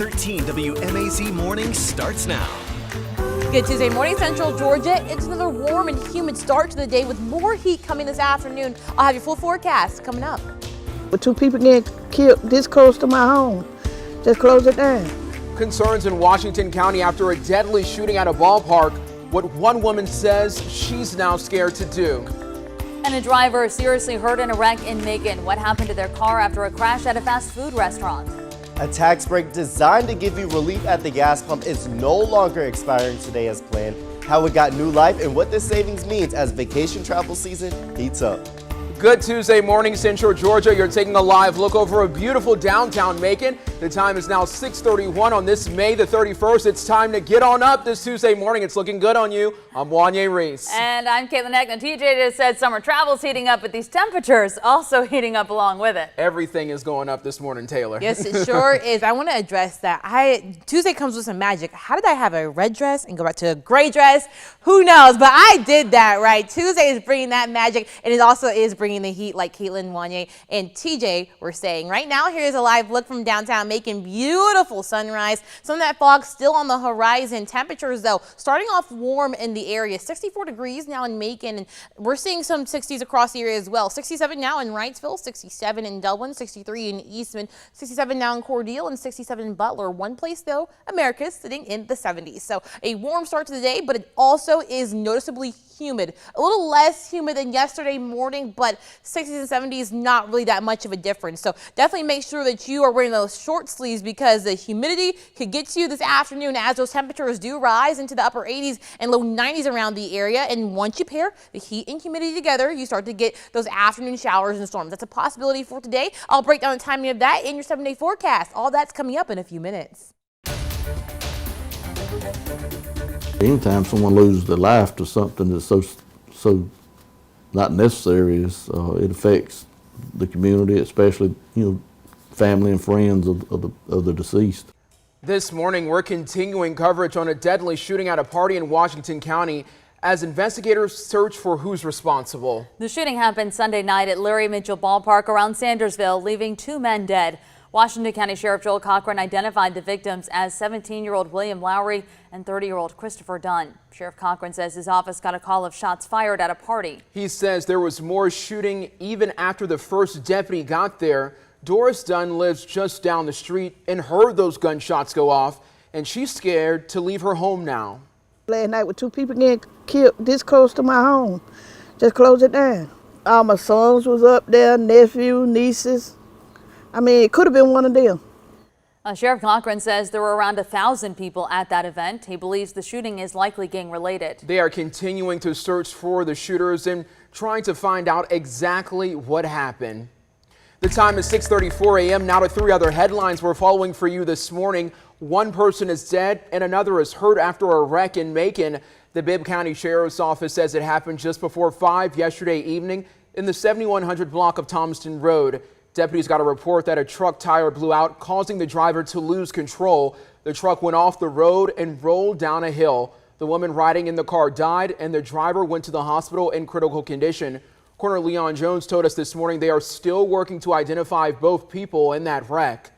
6:13 WMAZ Morning starts now. Good Tuesday morning, Central Georgia. It's another warm and humid start to the day with more heat coming this afternoon. I'll have your full forecast coming up. With 2 people getting killed this close to my home, just close it down. Concerns in Washington County after a deadly shooting at a ballpark. What one woman says she's now scared to do. And a driver seriously hurt in a wreck in Macon. What happened to their car after a crash at a fast food restaurant? A tax break designed to give you relief at the gas pump is no longer expiring today as planned. How it got new life and what this savings means as vacation travel season heats up. Good Tuesday morning, Central Georgia. You're taking a live look over a beautiful downtown Macon. The time is now 6:31 on this May the 31st. It's time to get on up this Tuesday morning. It's looking good on you. I'm Wanye Reese. And I'm Caitlin Eckman. TJ just said summer travel's heating up, but these temperatures also heating up along with it. Everything is going up this morning, Taylor. Yes, it sure is. I want to address that. Tuesday comes with some magic. How did I have a red dress and go back to a gray dress? Who knows? But I did that, right? Tuesday is bringing that magic, and it also is bringing the heat, like Caitlin, Wanye, and TJ were saying. Right now, here's a live look from downtown Macon. Beautiful sunrise. Some of that fog still on the horizon. Temperatures, though, starting off warm in the area. 64 degrees now in Macon, and we're seeing some 60s across the area as well. 67 now in Wrightsville, 67 in Dublin, 63 in Eastman, 67 now in Cordele, and 67 in Butler. One place, though, America's sitting in the 70s. So a warm start to the day, but it also is noticeably humid. A little less humid than yesterday morning, but 60s and 70s, not really that much of a difference. So definitely make sure that you are wearing those short sleeves because the humidity could get to you this afternoon as those temperatures do rise into the upper 80s and low 90s around the area. And once you pair the heat and humidity together, you start to get those afternoon showers and storms. That's a possibility for today. I'll break down the timing of that in your 7-day forecast. All that's coming up in a few minutes. Anytime someone loses their life to something that's so not necessary, it affects the community, especially family and friends of the deceased. This morning, we're continuing coverage on a deadly shooting at a party in Washington County as investigators search for who's responsible. The shooting happened Sunday night at Larry Mitchell Ballpark around Sandersville, leaving 2 men dead. Washington County Sheriff Joel Cochran identified the victims as 17-year-old William Lowry and 30-year-old Christopher Dunn. Sheriff Cochran says his office got a call of shots fired at a party. He says there was more shooting even after the first deputy got there. Doris Dunn lives just down the street and heard those gunshots go off, and she's scared to leave her home now. Last night with 2 people getting killed this close to my home, just close it down. All my sons was up there, nephews, nieces. I mean, it could have been one of them. Sheriff Cochran says there were around 1,000 people at that event. He believes the shooting is likely gang related. They are continuing to search for the shooters and trying to find out exactly what happened. The time is 6:34 a.m. Now to 3 other headlines we're following for you this morning. 1 person is dead and another is hurt after a wreck in Macon. The Bibb County Sheriff's Office says it happened just before 5 yesterday evening in the 7100 block of Thomaston Road. Deputies got a report that a truck tire blew out, causing the driver to lose control. The truck went off the road and rolled down a hill. The woman riding in the car died, and the driver went to the hospital in critical condition. Coroner Leon Jones told us this morning they are still working to identify both people in that wreck.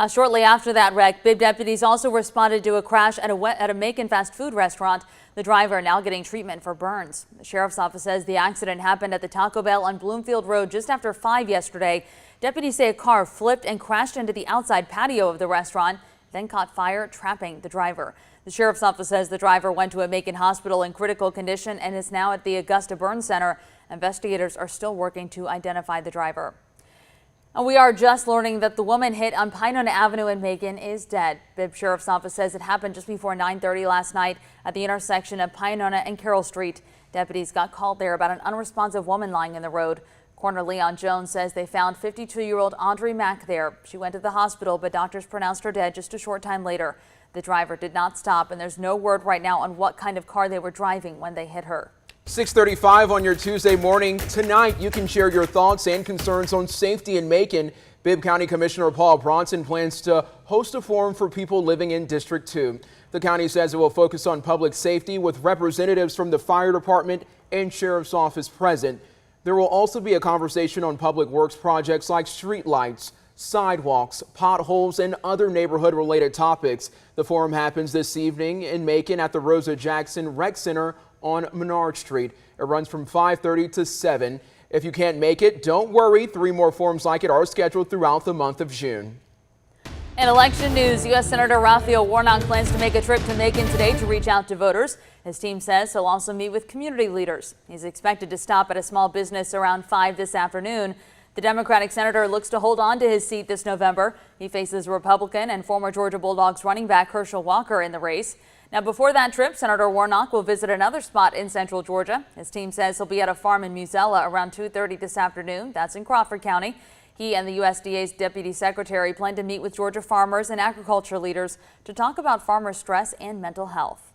Shortly after that wreck, Bibb deputies also responded to a crash at a Macon fast food restaurant. The driver now getting treatment for burns. The sheriff's office says the accident happened at the Taco Bell on Bloomfield Road just after 5 yesterday. Deputies say a car flipped and crashed into the outside patio of the restaurant, then caught fire, trapping the driver. The sheriff's office says the driver went to a Macon hospital in critical condition and is now at the Augusta Burn Center. Investigators are still working to identify the driver. And we are just learning that the woman hit on Pinona Avenue in Macon is dead. Bibb Sheriff's Office says it happened just before 9:30 last night at the intersection of Pinona and Carroll Street. Deputies got called there about an unresponsive woman lying in the road. Coroner Leon Jones says they found 52-year-old Audrey Mack there. She went to the hospital, but doctors pronounced her dead just a short time later. The driver did not stop, and there's no word right now on what kind of car they were driving when they hit her. 6:35 on your Tuesday morning. Tonight, you can share your thoughts and concerns on safety in Macon. Bibb County Commissioner Paul Bronson plans to host a forum for people living in District 2. The county says it will focus on public safety with representatives from the fire department and sheriff's office present. There will also be a conversation on public works projects like street lights. sidewalks, potholes, and other neighborhood-related topics. The forum happens this evening in Macon at the Rosa Jackson Rec Center on Menard Street. It runs from 5:30 to 7. If you can't make it, don't worry. 3 more forums like it are scheduled throughout the month of June. In election news, U.S. Senator Raphael Warnock plans to make a trip to Macon today to reach out to voters. His team says he'll also meet with community leaders. He's expected to stop at a small business around 5 this afternoon. The Democratic senator looks to hold on to his seat this November. He faces Republican and former Georgia Bulldogs running back Herschel Walker in the race. Now, before that trip, Senator Warnock will visit another spot in central Georgia. His team says he'll be at a farm in Musella around 2:30 this afternoon. That's in Crawford County. He and the USDA's deputy secretary plan to meet with Georgia farmers and agriculture leaders to talk about farmer stress and mental health.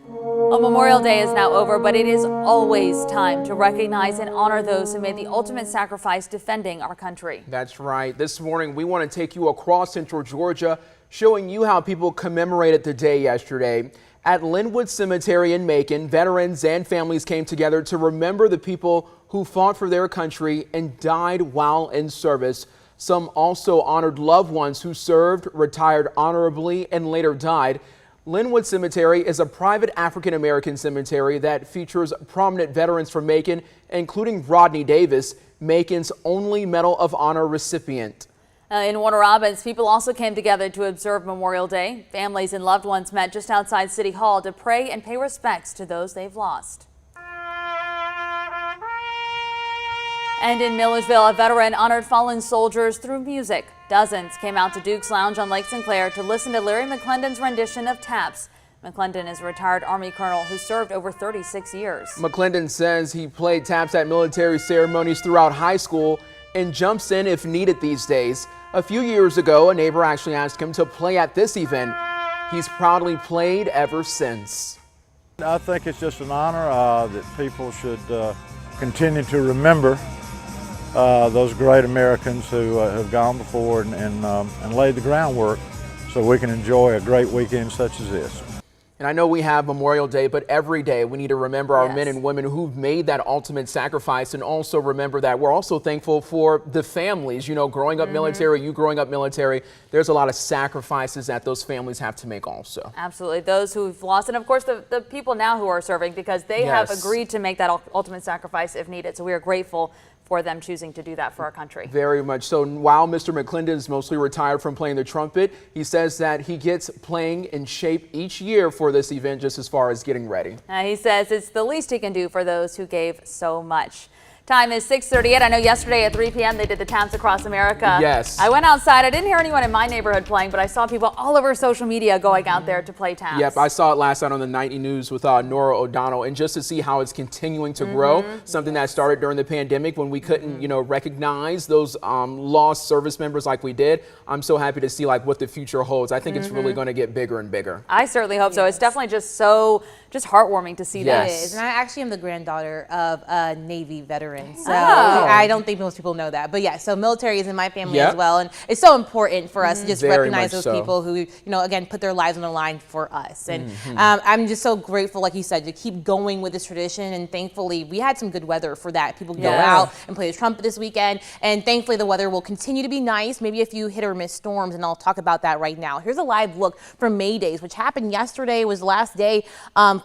Well, Memorial Day is now over, but it is always time to recognize and honor those who made the ultimate sacrifice defending our country. That's right. This morning, we want to take you across central Georgia, showing you how people commemorated the day yesterday. At Linwood Cemetery in Macon, veterans and families came together to remember the people who fought for their country and died while in service. Some also honored loved ones who served, retired honorably, and later died. Linwood Cemetery is a private African-American cemetery that features prominent veterans from Macon, including Rodney Davis, Macon's only Medal of Honor recipient. In Warner Robins, people also came together to observe Memorial Day. Families and loved ones met just outside City Hall to pray and pay respects to those they've lost. And in Milledgeville, a veteran honored fallen soldiers through music. Dozens came out to Duke's Lounge on Lake Sinclair to listen to Larry McClendon's rendition of Taps. McClendon is a retired Army colonel who served over 36 years. McClendon says he played taps at military ceremonies throughout high school and jumps in if needed these days. A few years ago, a neighbor actually asked him to play at this event. He's proudly played ever since. I think it's just an honor that people should continue to remember those great Americans who have gone before and laid the groundwork so we can enjoy a great weekend such as this. And I know we have Memorial Day, but every day we need to remember our men and women who've made that ultimate sacrifice, and also remember that we're also thankful for the families. You know, growing up military, you growing up military, there's a lot of sacrifices that those families have to make also. Absolutely. Those who've lost, and of course the people now who are serving, because they have agreed to make that ultimate sacrifice if needed. So we are grateful for them choosing to do that for our country. Very much so. While Mr. McClendon is mostly retired from playing the trumpet, he says that he gets playing in shape each year for this event, just as far as getting ready. He says it's the least he can do for those who gave so much. Time is 6:38. I know yesterday at 3 p.m. they did the Taps Across America. Yes. I went outside. I didn't hear anyone in my neighborhood playing, but I saw people all over social media going out there to play taps. Yep, I saw it last night on the nightly news with Nora O'Donnell, and just to see how it's continuing to grow, something that started during the pandemic when we couldn't, you know, recognize those lost service members like we did. I'm so happy to see like what the future holds. I think it's really going to get bigger and bigger. I certainly hope so. It's definitely just heartwarming to see that. It is, and I actually am the granddaughter of a Navy veteran. So I don't think most people know that, but yeah, so military is in my family as well, and it's so important for us to just recognize those people who, you know, again, put their lives on the line for us. And I'm just so grateful, like you said, to keep going with this tradition, and thankfully we had some good weather for that. People can go out and play the trumpet this weekend, and thankfully the weather will continue to be nice, maybe a few hit or miss storms, and I'll talk about that right now. Here's a live look from May Days, which happened yesterday. It was the last day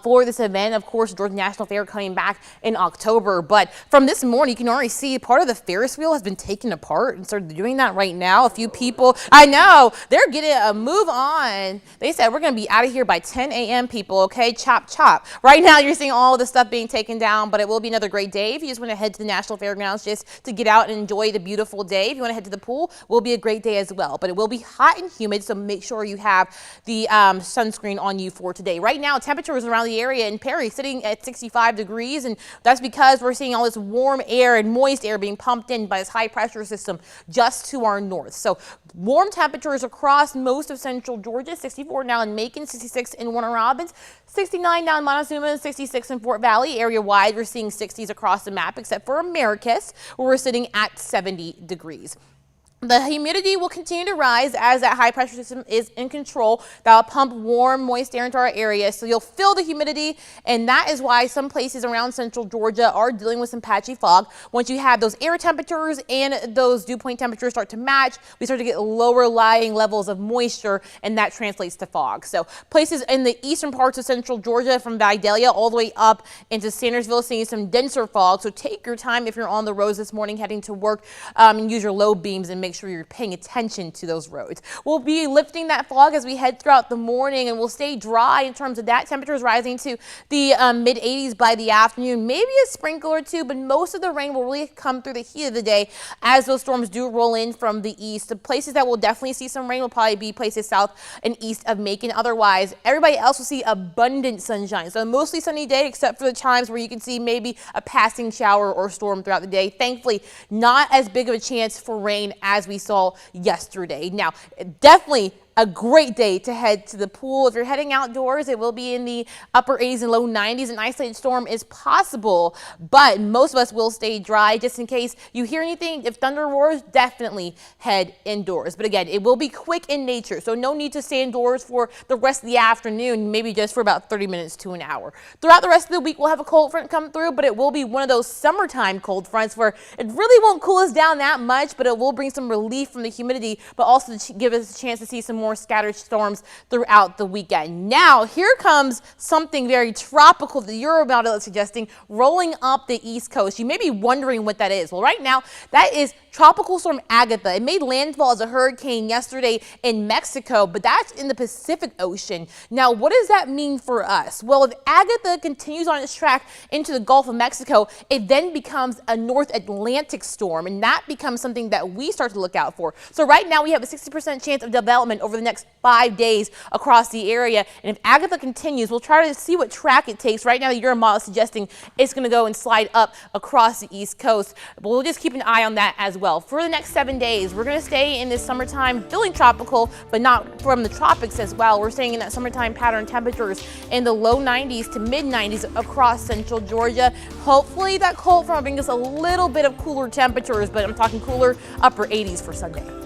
for this event. Of course, Georgia National Fair coming back in October, but from this morning, you can already see part of the Ferris wheel has been taken apart and started doing that right now. A few people, I know, they're getting a move on. They said we're going to be out of here by 10 a.m. people, okay? Chop, chop. Right now, you're seeing all of the stuff being taken down, but it will be another great day. If you just want to head to the National Fairgrounds just to get out and enjoy the beautiful day, if you want to head to the pool, will be a great day as well. But it will be hot and humid, so make sure you have the sunscreen on you for today. Right now, temperatures around the area in Perry sitting at 65 degrees, and that's because we're seeing all this warm air and moist air being pumped in by this high pressure system just to our north. So warm temperatures across most of central Georgia. 64 now in Macon, 66 in Warner Robins, 69 down in Montezuma, 66 in Fort Valley. Area wide, we're seeing 60s across the map, except for Americus, where we're sitting at 70 degrees. The humidity will continue to rise as that high pressure system is in control. That'll pump warm, moist air into our area. So you'll feel the humidity, and that is why some places around central Georgia are dealing with some patchy fog. Once you have those air temperatures and those dew point temperatures start to match, we start to get lower lying levels of moisture, and that translates to fog. So places in the eastern parts of central Georgia, from Vidalia all the way up into Sandersville, seeing some denser fog. So take your time if you're on the roads this morning heading to work, and use your low beams and make sure you're paying attention to those roads. We'll be lifting that fog as we head throughout the morning, and we'll stay dry in terms of that. Temperatures rising to the mid 80s by the afternoon, maybe a sprinkle or two, but most of the rain will really come through the heat of the day as those storms do roll in from the east. The places that will definitely see some rain will probably be places south and east of Macon. Otherwise, everybody else will see abundant sunshine. So mostly sunny day, except for the times where you can see maybe a passing shower or storm throughout the day. Thankfully, not as big of a chance for rain as we saw yesterday. Now, definitely a great day to head to the pool. If you're heading outdoors, it will be in the upper 80s and low 90s. An isolated storm is possible, but most of us will stay dry just in case you hear anything. If thunder roars, definitely head indoors. But again, it will be quick in nature, so no need to stay indoors for the rest of the afternoon, maybe just for about 30 minutes to an hour. Throughout the rest of the week, we'll have a cold front come through, but it will be one of those summertime cold fronts where it really won't cool us down that much, but it will bring some relief from the humidity, but also to give us a chance to see some more scattered storms throughout the weekend. Now, here comes something very tropical that your model is suggesting rolling up the East Coast. You may be wondering what that is. Well, right now, that is Tropical Storm Agatha. It made landfall as a hurricane yesterday in Mexico, but that's in the Pacific Ocean. Now, what does that mean for us? Well, if Agatha continues on its track into the Gulf of Mexico, it then becomes a North Atlantic storm, and that becomes something that we start to look out for. So right now, we have a 60% chance of development over the next 5 days across the area. And if Agatha continues, we'll try to see what track it takes. Right now, the Euro model is suggesting it's going to go and slide up across the East Coast, but we'll just keep an eye on that as well. For the next 7 days, we're going to stay in this summertime feeling tropical, but not from the tropics as well. We're staying in that summertime pattern temperatures in the low 90s to mid 90s across central Georgia. Hopefully that cold front will bring us a little bit of cooler temperatures, but I'm talking cooler upper 80s for Sunday.